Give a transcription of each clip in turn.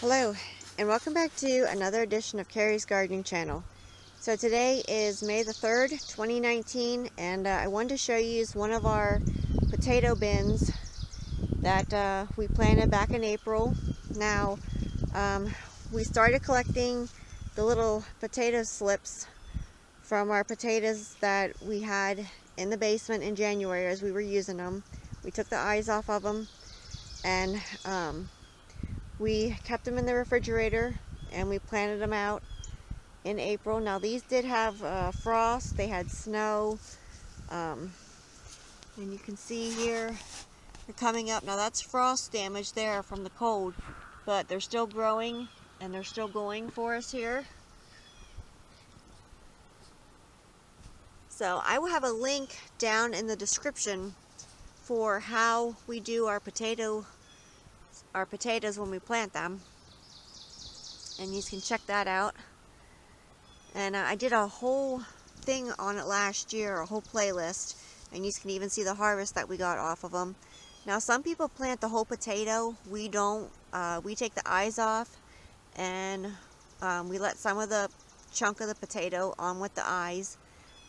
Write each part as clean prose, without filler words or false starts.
Hello, and welcome back to another edition of Carrie's Gardening Channel. So today is May the 3rd, 2019, and I wanted to show you one of our potato bins that we planted back in April. Now, we started collecting the little potato slips from our potatoes that we had in the basement in January as we were using them. We took the eyes off of them, and we kept them in the refrigerator and we planted them out in April. Now these did have frost, they had snow, and you can see here they're coming up. Now that's frost damage there from the cold, but they're still growing and they're still going for us here. So I will have a link down in the description for how we do our potatoes when we plant them, and you can check that out. And I did a whole thing on it last year, a whole playlist, and you can even see the harvest that we got off of them. Now some people plant the whole potato. We don't. We take the eyes off, and we let some of the chunk of the potato on with the eyes,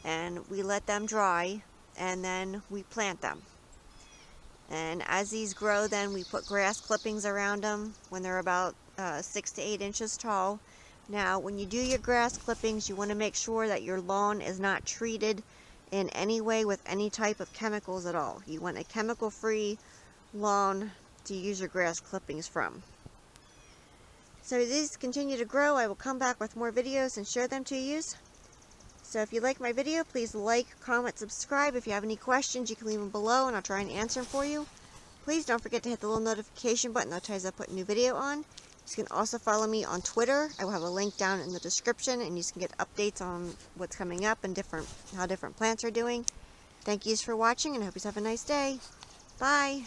and we let them dry, and then we plant them. And as these grow, then we put grass clippings around them when they're about 6 to 8 inches tall. Now, when you do your grass clippings, you want to make sure that your lawn is not treated in any way with any type of chemicals at all. You want a chemical-free lawn to use your grass clippings from. So as these continue to grow, I will come back with more videos and share them to you. So if you like my video, please like, comment, subscribe. If you have any questions, you can leave them below and I'll try and answer them for you. Please don't forget to hit the little notification button that tells you I put a new video on. You can also follow me on Twitter. I will have a link down in the description, and you can get updates on what's coming up and how different plants are doing. Thank you for watching, and I hope you have a nice day. Bye.